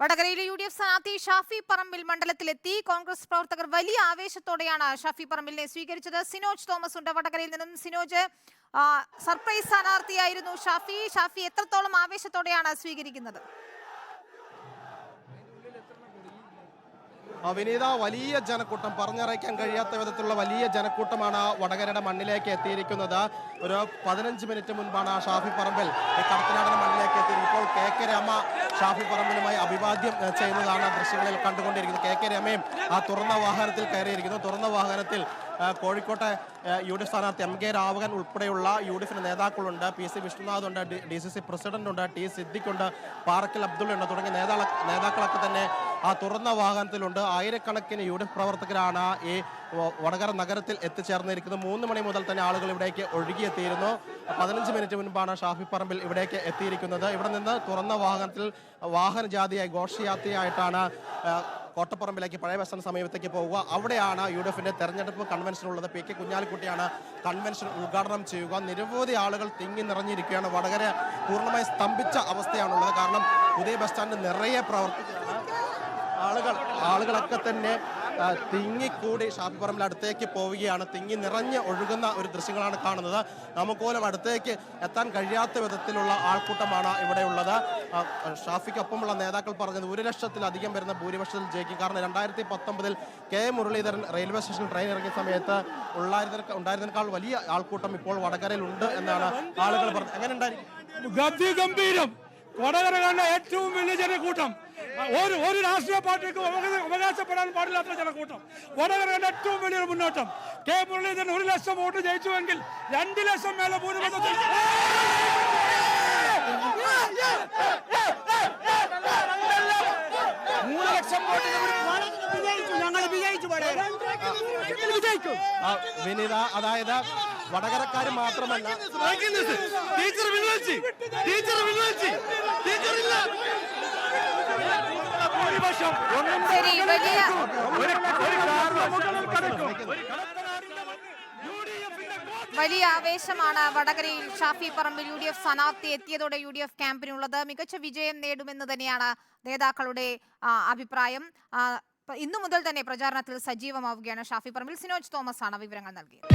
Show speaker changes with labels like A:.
A: വടകരയിലെ UDF സ്ഥാനാർത്ഥി ഷാഫി പറമ്പിൽ മണ്ഡലത്തിലെത്തി. കോൺഗ്രസ് പ്രവർത്തകർ വലിയ ആവേശത്തോടെയാണ് ഷാഫി പറമ്പിലിനെ സ്വീകരിച്ചത്. സിനോജ് തോമസ് ഉണ്ട് വടകരയിൽ നിന്നും. സിനോജ്, സർപ്രൈസ് സ്ഥാനാർത്ഥിയായിരുന്നു ഷാഫി എത്രത്തോളം ആവേശത്തോടെയാണ് സ്വീകരിക്കുന്നത്?
B: വിനീത, വലിയ ജനക്കൂട്ടം, പറഞ്ഞറിയിക്കാൻ കഴിയാത്ത വിധത്തിലുള്ള വലിയ ജനക്കൂട്ടമാണ് വടകരയുടെ മണ്ണിലേക്ക് എത്തിയിരിക്കുന്നത്. ഒരു 15 മിനിറ്റ് മുൻപാണ് ഷാഫി പറമ്പിൽ ഈ കടത്തനാടൻ മണ്ണിലേക്ക് എത്തിയിരിക്കുന്നത്. ഇപ്പോൾ KK രമ ഷാഫി പറമ്പിലുമായി അഭിവാദ്യം ചെയ്യുന്നതാണ് ദൃശ്യങ്ങളിൽ കണ്ടുകൊണ്ടിരിക്കുന്നത്. KK രമയും ആ തുറന്ന വാഹനത്തിൽ കയറിയിരിക്കുന്നു. തുറന്ന വാഹനത്തിൽ കോഴിക്കോട്ടെ UDF സ്ഥാനാർത്ഥി MK രാവകൻ ഉൾപ്പെടെയുള്ള UDFിന്റെ നേതാക്കളുണ്ട്. PC വിഷ്ണുനാഥ് ഉണ്ട്, DCC പ്രസിഡന്റ് ഉണ്ട്, T സിദ്ദിഖ് ഉണ്ട്, പാറക്കൽ അബ്ദുള്ള ഉണ്ട് തുടങ്ങിയ നേതാക്കളൊക്കെ തന്നെ ആ തുറന്ന വാഹനത്തിലുണ്ട്. ആയിരക്കണക്കിന് UDF പ്രവർത്തകരാണ് ഈ വടകര നഗരത്തിൽ എത്തിച്ചേർന്നിരിക്കുന്നത്. 3 മണി മുതൽ തന്നെ ആളുകൾ ഇവിടേക്ക് ഒഴുകിയെത്തിയിരുന്നു. 15 മിനിറ്റ് മുൻപാണ് ഷാഫി പറമ്പിൽ ഇവിടേക്ക് എത്തിയിരിക്കുന്നത്. ഇവിടെ നിന്ന് തുറന്ന വാഹനത്തിൽ വാഹനജാതിയായി ഘോഷയാത്രയായിട്ടാണ് കോട്ടപ്പറമ്പിലേക്ക് പഴയ ബസ് സ്റ്റാൻഡ് സമീപത്തേക്ക് പോവുക. അവിടെയാണ് UDFിന്റെ തെരഞ്ഞെടുപ്പ് കൺവെൻഷൻ ഉള്ളത്. PK കുഞ്ഞാലിക്കുട്ടിയാണ് കൺവെൻഷൻ ഉദ്ഘാടനം ചെയ്യുക. നിരവധി ആളുകൾ തിങ്ങി നിറഞ്ഞിരിക്കുകയാണ്. വടകര പൂർണ്ണമായി സ്തംഭിച്ച അവസ്ഥയാണുള്ളത്. കാരണം പുതിയ ബസ് സ്റ്റാൻഡ് നിറയെ പ്രവർത്തിക്കുകയാണ്. ആളുകളൊക്കെ തന്നെ തിങ്ങിക്കൂടി ഷാഫി പറമ്പിൽ അടുത്തേക്ക് പോവുകയാണ്. തിങ്ങി നിറഞ്ഞ് ഒഴുകുന്ന ഒരു ദൃശ്യങ്ങളാണ് കാണുന്നത്. നമുക്ക് പോലും അടുത്തേക്ക് എത്താൻ കഴിയാത്ത വിധത്തിലുള്ള ആൾക്കൂട്ടമാണ് ഇവിടെ ഉള്ളത്. ഷാഫിക്കൊപ്പമുള്ള നേതാക്കൾ പറഞ്ഞത് 1 ലക്ഷത്തിലധികം വരുന്ന ഭൂരിപക്ഷത്തിൽ ജയിക്കും. കാരണം 2019 K മുരളീധരൻ റെയിൽവേ സ്റ്റേഷനിൽ ട്രെയിൻ ഇറങ്ങിയ സമയത്ത് ഉണ്ടായിരുന്നതിനേക്കാൾ വലിയ ആൾക്കൂട്ടം ഇപ്പോൾ വടകരയിൽ ഉണ്ട് എന്നാണ് ആളുകൾ പറഞ്ഞത്. എങ്ങനെ ഉണ്ടായിരിക്കും?
C: വടകര കണ്ട ഏറ്റവും വലിയ ജനക്കൂട്ടം. ഒരു രാഷ്ട്രീയ പാർട്ടിക്ക് അവകാശപ്പെടാൻ പാടില്ലാത്ത ജനക്കൂട്ടം. വടകര കണ്ട ഏറ്റവും വലിയൊരു മുന്നോട്ടം. K മുരളീധരൻ 1 ലക്ഷം വോട്ട് ജയിച്ചുവെങ്കിൽ 2 ലക്ഷം മേലെ ഭൂരിപക്ഷത്തിൽ 3 ലക്ഷം വോട്ടിന് ഞങ്ങൾ വിജയിച്ചു.
B: വിനീത, അതായത് വടകരക്കാര് മാത്രമല്ല,
A: വലിയ ആവേശമാണ് വടകരയിൽ ഷാഫി പറമ്പിൽ UDF സ്ഥാനാർത്ഥി എത്തിയതോടെ UDF ക്യാമ്പിനുള്ളത്. മികച്ച വിജയം നേടുമെന്ന് തന്നെയാണ് നേതാക്കളുടെ അഭിപ്രായം. ഇന്നു മുതൽ തന്നെ പ്രചാരണത്തിൽ സജീവമാവുകയാണ് ഷാഫി പറമ്പിൽ. സിനോജ് തോമസ് ആണ് വിവരങ്ങൾ നൽകിയത്.